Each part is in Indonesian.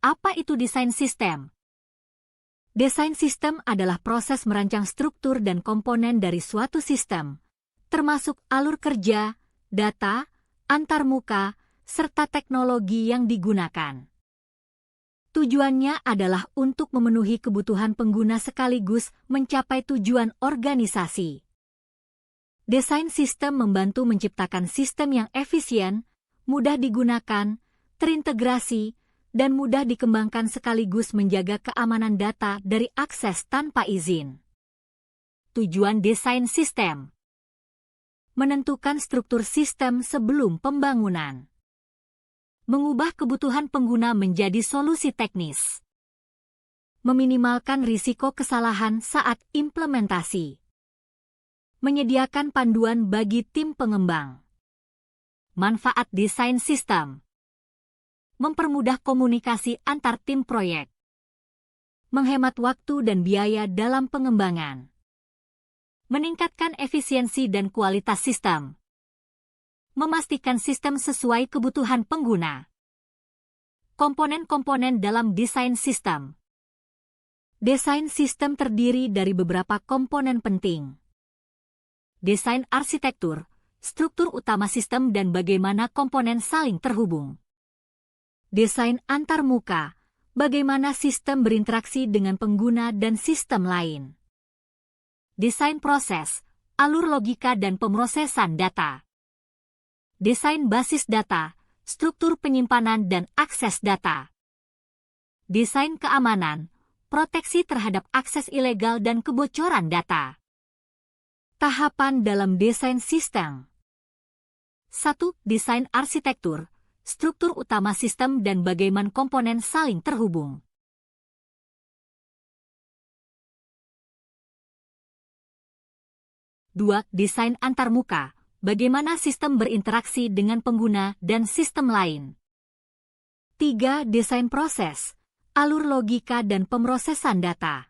Apa itu desain sistem? Desain sistem adalah proses merancang struktur dan komponen dari suatu sistem, termasuk alur kerja, data, antarmuka, serta teknologi yang digunakan. Tujuannya adalah untuk memenuhi kebutuhan pengguna sekaligus mencapai tujuan organisasi. Desain sistem membantu menciptakan sistem yang efisien, mudah digunakan, terintegrasi, dan mudah dikembangkan sekaligus menjaga keamanan data dari akses tanpa izin. Tujuan desain sistem: menentukan struktur sistem sebelum pembangunan, mengubah kebutuhan pengguna menjadi solusi teknis, meminimalkan risiko kesalahan saat implementasi, menyediakan panduan bagi tim pengembang. Manfaat desain sistem: mempermudah komunikasi antar tim proyek, menghemat waktu dan biaya dalam pengembangan, meningkatkan efisiensi dan kualitas sistem, memastikan sistem sesuai kebutuhan pengguna. Komponen-komponen dalam desain sistem. Desain sistem terdiri dari beberapa komponen penting. Desain arsitektur, struktur utama sistem dan bagaimana komponen saling terhubung. Desain antarmuka, bagaimana sistem berinteraksi dengan pengguna dan sistem lain. Desain proses, alur logika dan pemrosesan data. Desain basis data, struktur penyimpanan dan akses data. Desain keamanan, proteksi terhadap akses ilegal dan kebocoran data. Tahapan dalam desain sistem. 1. Desain arsitektur, struktur utama sistem dan bagaimana komponen saling terhubung. Dua, desain antarmuka, bagaimana sistem berinteraksi dengan pengguna dan sistem lain. 3. Desain proses, alur logika dan pemrosesan data.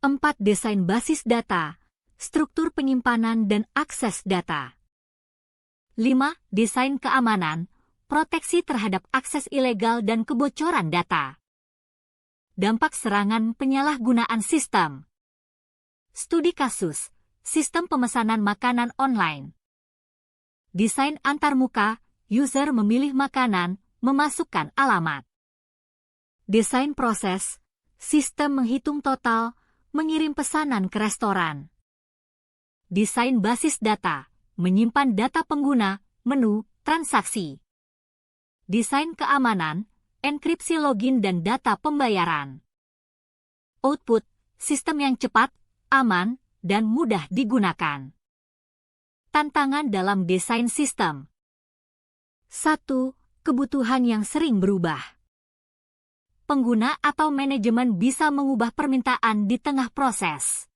4. Desain basis data, struktur penyimpanan dan akses data. 5. Desain keamanan, proteksi terhadap akses ilegal dan kebocoran data. Dampak serangan penyalahgunaan sistem. Studi kasus, sistem pemesanan makanan online. Desain antarmuka, user memilih makanan, memasukkan alamat. Desain proses, sistem menghitung total, mengirim pesanan ke restoran. Desain basis data, menyimpan data pengguna, menu, transaksi. Desain keamanan, enkripsi login dan data pembayaran. Output, sistem yang cepat, aman, dan mudah digunakan. Tantangan dalam desain sistem. 1. Kebutuhan yang sering berubah. Pengguna atau manajemen bisa mengubah permintaan di tengah proses.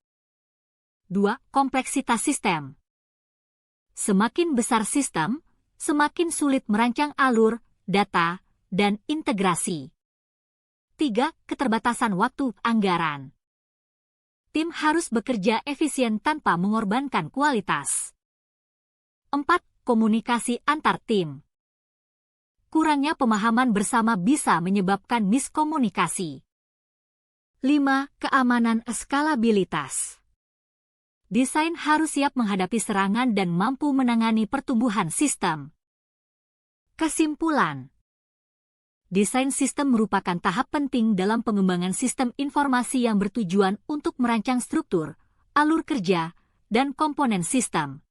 2. Kompleksitas sistem. Semakin besar sistem, semakin sulit merancang alur, data, dan integrasi. 3. Keterbatasan waktu anggaran. Tim harus bekerja efisien tanpa mengorbankan kualitas. 4. Komunikasi antar tim. Kurangnya pemahaman bersama bisa menyebabkan miskomunikasi. 5. Keamanan skalabilitas. Desain harus siap menghadapi serangan dan mampu menangani pertumbuhan sistem. Kesimpulan. Desain sistem merupakan tahap penting dalam pengembangan sistem informasi yang bertujuan untuk merancang struktur, alur kerja, dan komponen sistem.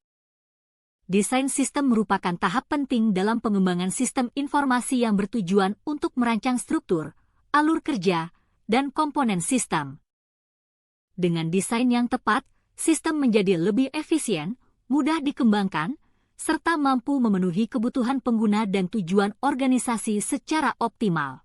Desain sistem merupakan tahap penting dalam pengembangan sistem informasi yang bertujuan untuk merancang struktur, alur kerja, dan komponen sistem. Dengan desain yang tepat, sistem menjadi lebih efisien, mudah dikembangkan, serta mampu memenuhi kebutuhan pengguna dan tujuan organisasi secara optimal.